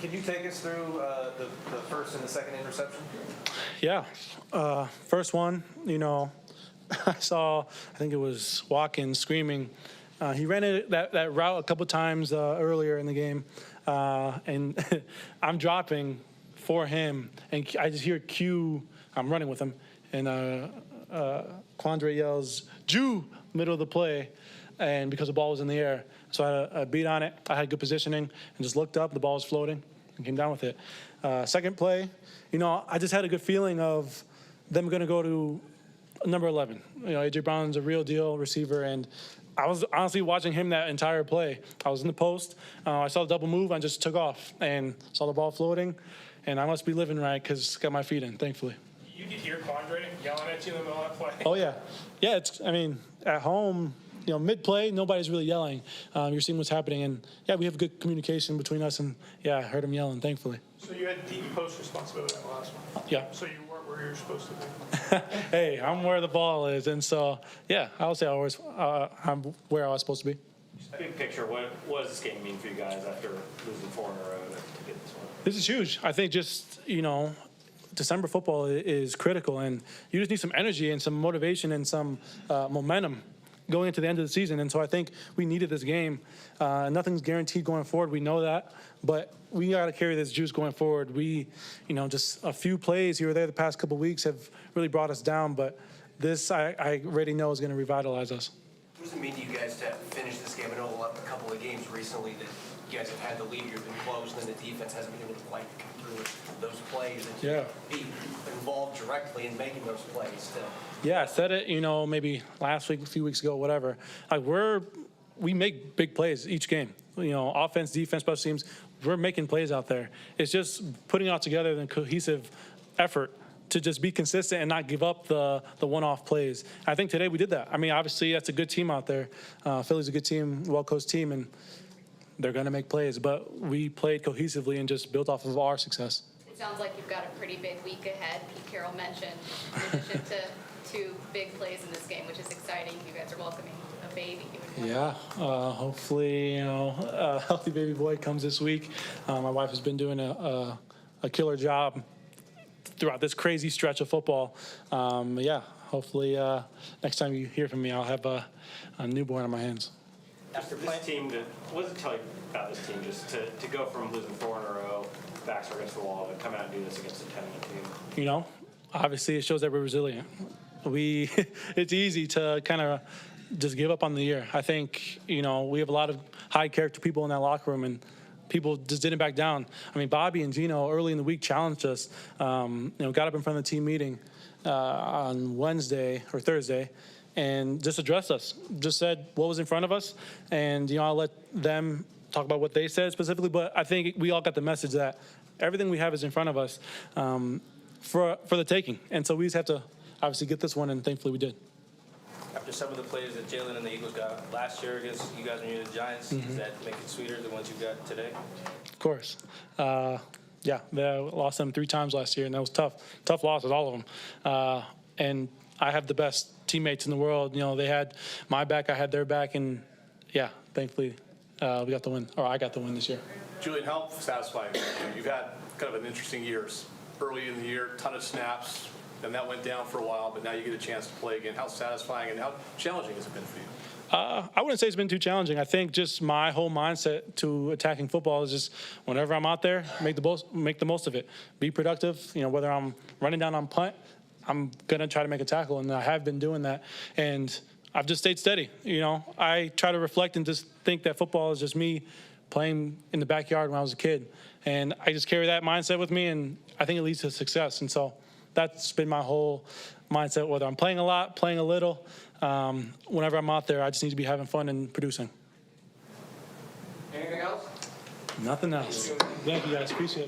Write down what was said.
Can you take us through the first and the second interception? Yeah. First one, I think it was Watkins screaming. He ran that route a couple times earlier in the game, and I'm dropping for him, and I just hear Q. I'm running with him, and Quandre yells, "Jew!" middle of the play, and because the ball was in the air. So I beat on it. I had good positioning and just looked up. The ball was floating and came down with it. Second play, I just had a good feeling of them going to go to number 11. A.J. Brown's a real deal receiver, and I was honestly watching him that entire play. I was in the post. I saw the double move. I just took off and saw the ball floating, and I must be living right because got my feet in, thankfully. You could hear Quandre yelling at you in the middle of that play. Oh, yeah. Yeah, at home, mid-play, nobody's really yelling. You're seeing what's happening. And, yeah, we have good communication between us. And, yeah, I heard him yelling, thankfully. So you had deep post responsibility on the last one. Yeah. So you weren't where you were supposed to be. Hey, I'm where the ball is. And so, yeah, I would say I'm where I was supposed to be. Big picture, what does this game mean for you guys after losing 4 in a row to get this one? This is huge. I think just, December football is critical, and you just need some energy and some motivation and some momentum going into the end of the season. And so I think we needed this game. Nothing's guaranteed going forward. We know that, but we got to carry this juice going forward. We, just a few plays here or there the past couple of weeks have really brought us down, but this I already know is going to revitalize us. What does it mean to you guys to finish this game? I know a couple of games recently that you guys have had the lead, you've been close, and then the defense hasn't been able to quite come through those plays and be involved directly in making those plays still. Yeah, I said it, maybe last week, a few weeks ago, whatever. We make big plays each game. Offense, defense, special teams, we're making plays out there. It's just putting it all together in a cohesive effort to just be consistent and not give up the one-off plays. I think today we did that. Obviously, that's a good team out there. Philly's a good team, well-coached team, and they're going to make plays. But we played cohesively and just built off of our success. It sounds like you've got a pretty big week ahead. Pete Carroll mentioned, in addition to 2 big plays in this game, which is exciting. You guys are welcoming a baby. Yeah, hopefully, a healthy baby boy comes this week. My wife has been doing a killer job throughout this crazy stretch of football. Yeah, hopefully next time you hear from me, I'll have a newborn on my hands. After this team, what does it tell you about this team, just to go from losing 4 in a row, backs are against the wall, to come out and do this against a 10-win team? Obviously it shows that we're resilient. It's easy to kind of just give up on the year. I think, we have a lot of high character people in that locker room, and people just didn't back down. Bobby and Gino early in the week challenged us, got up in front of the team meeting on Wednesday or Thursday and just addressed us, just said what was in front of us. And, I'll let them talk about what they said specifically, but I think we all got the message that everything we have is in front of us for the taking. And so we just have to obviously get this one, and thankfully we did. After some of the plays that Jalen and the Eagles got last year against you guys when you were the Giants, does that make it sweeter than what you got today? Of course. Yeah, they lost them 3 times last year, and that was tough. Tough losses, all of them. And I have the best teammates in the world. They had my back, I had their back, and, yeah, thankfully we got the win, or I got the win this year. Julian, how satisfying? You've had kind of an interesting years. Early in the year, ton of snaps, and that went down for a while, but now you get a chance to play again. How satisfying and how challenging has it been for you? I wouldn't say it's been too challenging. I think just my whole mindset to attacking football is just whenever I'm out there, make the most of it. Be productive. Whether I'm running down on punt, I'm going to try to make a tackle, and I have been doing that. And I've just stayed steady. I try to reflect and just think that football is just me playing in the backyard when I was a kid. And I just carry that mindset with me, and I think it leads to success. And so that's been my whole mindset, whether I'm playing a lot, playing a little. Whenever I'm out there, I just need to be having fun and producing. Anything else? Nothing else. Thank you, guys. Appreciate it.